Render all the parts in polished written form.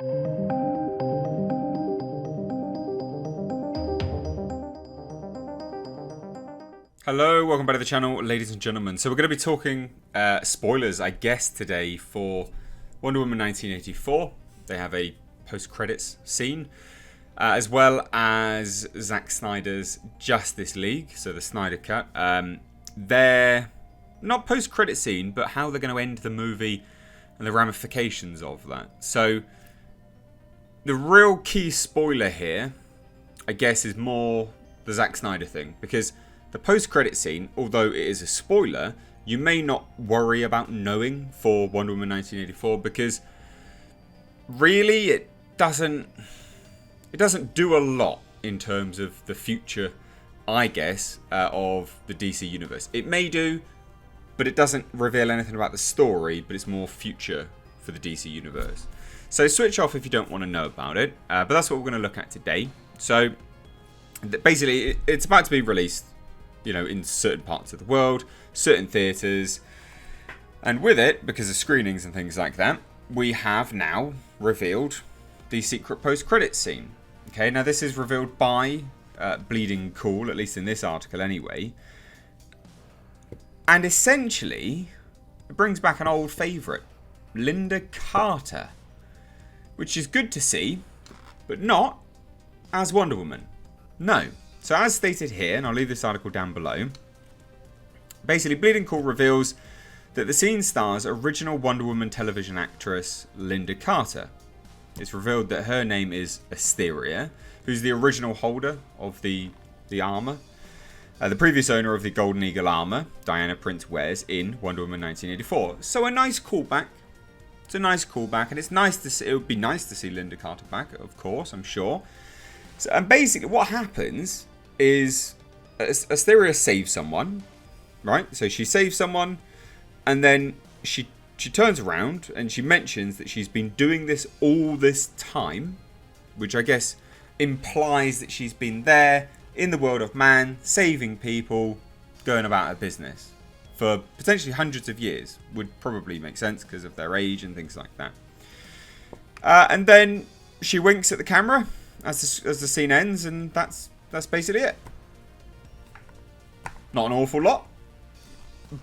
Hello, welcome back to the channel, ladies and gentlemen. So we're going to be talking spoilers, I guess, today for Wonder Woman 1984. They have a post-credits scene, as well as Zack Snyder's Justice League, so the Snyder Cut. Their, not post-credit scene, but how they're going to end the movie and the ramifications of that. So the real key spoiler here, I guess, is more the Zack Snyder thing, because the post-credit scene, although it is a spoiler, you may not worry about knowing for Wonder Woman 1984 because really it doesn't do a lot in terms of the future, I guess, of the DC universe. It may do, but it doesn't reveal anything about the story, but it's more future for the DC universe. So switch off if you don't want to know about it, but that's what we're going to look at today. So basically, it's about to be released, you know, in certain parts of the world, certain theatres. And with it, because of screenings and things like that, we have now revealed the secret post-credits scene. Okay, now this is revealed by Bleeding Cool, at least in this article anyway. And essentially, it brings back an old favourite, Linda Carter. Which is good to see, but not as Wonder Woman. No. So as stated here, and I'll leave this article down below, basically Bleeding Cool reveals that the scene stars original Wonder Woman television actress Linda Carter. It's revealed that her name is Asteria, who's the original holder of the armour. The previous owner of the Golden Eagle armour, Diana Prince wears in Wonder Woman 1984. So a nice callback. It's a nice callback, and it's nice to see. It would be nice to see Linda Carter back, of course, I'm sure. So, and basically what happens is Asteria saves someone, right? So she saves someone, and then she turns around and she mentions that she's been doing this all this time, which I guess implies that she's been there in the world of man, saving people, going about her business for potentially hundreds of years. Would probably make sense because of their age and things like that. And then she winks at the camera as the scene ends, and that's basically it. Not an awful lot.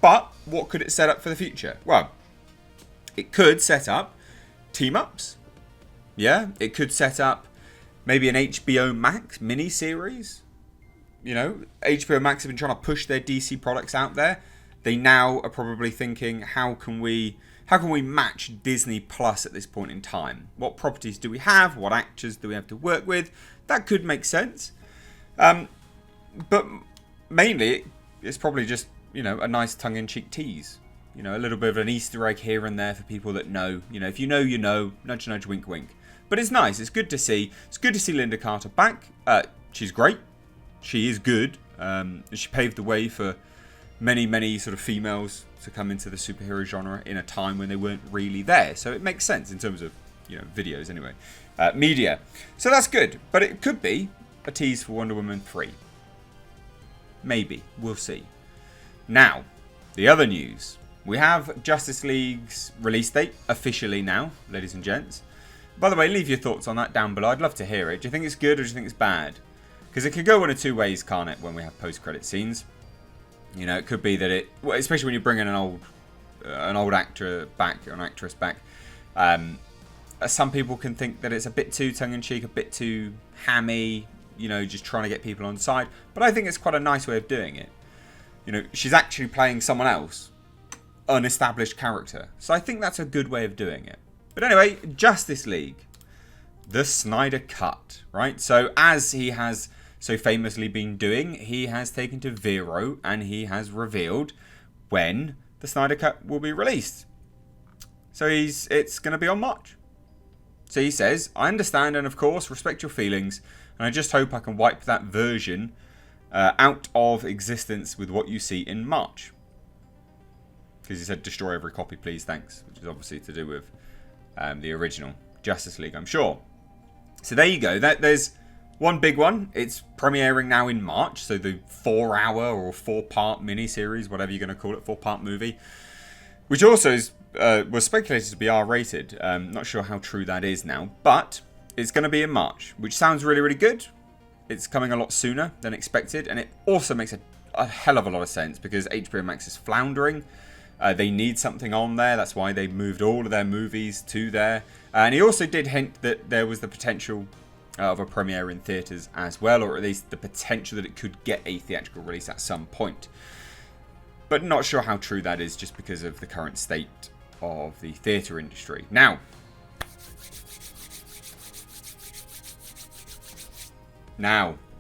But what could it set up for the future? Well, it could set up team-ups. Yeah, it could set up maybe an HBO Max mini-series. You know, HBO Max have been trying to push their DC products out there. They now are probably thinking, how can we match Disney Plus at this point in time? What properties do we have? What actors do we have to work with? That could make sense. But mainly, it's probably just, you know, a nice tongue-in-cheek tease. You know, a little bit of an Easter egg here and there for people that know. You know, if you know, you know. Nudge, nudge, wink, wink. But it's nice. It's good to see. It's good to see Linda Carter back. She's great. She is good. She paved the way for many, many sort of females to come into the superhero genre in a time when they weren't really there. So it makes sense in terms of, you know, videos anyway. Media. So that's good. But it could be a tease for Wonder Woman 3. Maybe. We'll see. Now, the other news. We have Justice League's release date officially now, ladies and gents. By the way, leave your thoughts on that down below. I'd love to hear it. Do you think it's good or do you think it's bad? Because it could go one of two ways, can't it, when we have post-credit scenes. You know, it could be that it, well, especially when you bring in an old actor back or an actress back. Some people can think that it's a bit too tongue-in-cheek, a bit too hammy, you know, just trying to get people on side. But I think it's quite a nice way of doing it. You know, she's actually playing someone else, an established character. So I think that's a good way of doing it. But anyway, Justice League, the Snyder Cut, right? So as he has so famously been doing, he has taken to Vero and he has revealed when the Snyder Cut will be released. So it's going to be on March. So he says, I understand and of course respect your feelings, and I just hope I can wipe that version out of existence with what you see in March. Because he said, destroy every copy, please, thanks. Which is obviously to do with the original Justice League, I'm sure. So there you go. There's one big one. It's premiering now in March. So the 4-hour or 4-part miniseries, whatever you're going to call it, 4-part movie. Which also is was speculated to be R-rated. Not sure how true that is now, but it's going to be in March, which sounds really, really good. It's coming a lot sooner than expected, and it also makes a hell of a lot of sense because HBO Max is floundering. They need something on there. That's why they moved all of their movies to there. And he also did hint that there was the potential of a premiere in theatres as well, or at least the potential that it could get a theatrical release at some point. But not sure how true that is just because of the current state of the theatre industry. Now,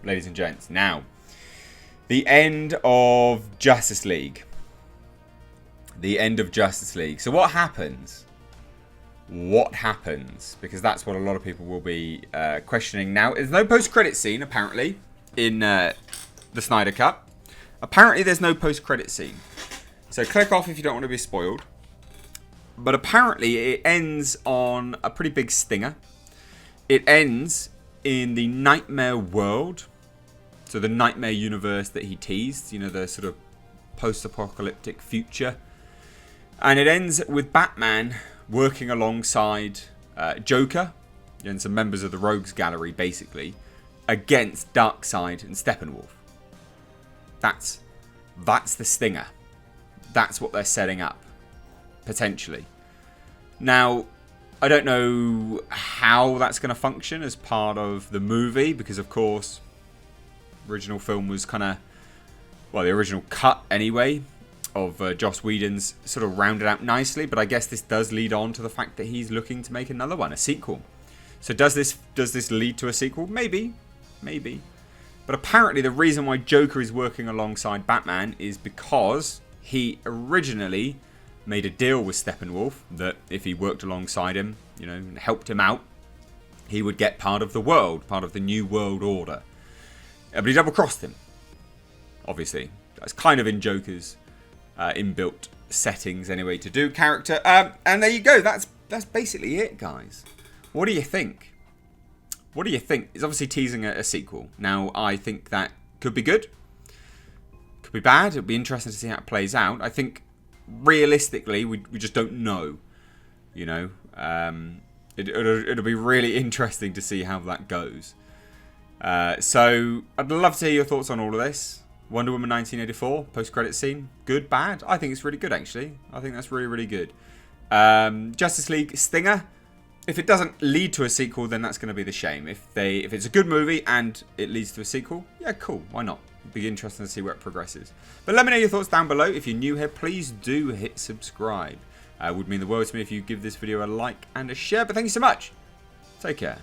ladies and gents, the end of Justice League. The end of Justice League. So what happens? What happens? Because that's what a lot of people will be questioning now. There's no post-credit scene, apparently, in the Snyder Cut. Apparently, there's no post-credit scene. So click off if you don't want to be spoiled. But apparently, it ends on a pretty big stinger. It ends in the Nightmare world. So the Nightmare universe that he teased. You know, the sort of post-apocalyptic future. And it ends with Batman working alongside Joker and some members of the Rogues Gallery, basically, against Darkseid and Steppenwolf. That's the stinger. That's what they're setting up, potentially. Now, I don't know how that's going to function as part of the movie, because, of course, original film was kind of, well, the original cut anyway, of Joss Whedon's sort of rounded out nicely, but I guess this does lead on to the fact that he's looking to make another one, a sequel. So does this lead to a sequel? Maybe. But apparently the reason why Joker is working alongside Batman is because he originally made a deal with Steppenwolf that if he worked alongside him, you know, and helped him out, he would get part of the world, part of the New World Order. But he double-crossed him, obviously. That's kind of in Joker's inbuilt settings anyway to do character. And there you go. That's basically it, guys. What do you think? What do you think? It's obviously teasing a sequel. Now, I think that could be good. Could be bad. It'll be interesting to see how it plays out. I think, realistically, we just don't know. You know? It'll be really interesting to see how that goes. So, I'd love to hear your thoughts on all of this. Wonder Woman 1984, post-credit scene. Good, bad? I think it's really good, actually. I think that's really, really good. Justice League stinger. If it doesn't lead to a sequel, then that's going to be the shame. If it's a good movie and it leads to a sequel, yeah, cool. Why not? It'd be interesting to see where it progresses. But let me know your thoughts down below. If you're new here, please do hit subscribe. It would mean the world to me if you give this video a like and a share. But thank you so much. Take care.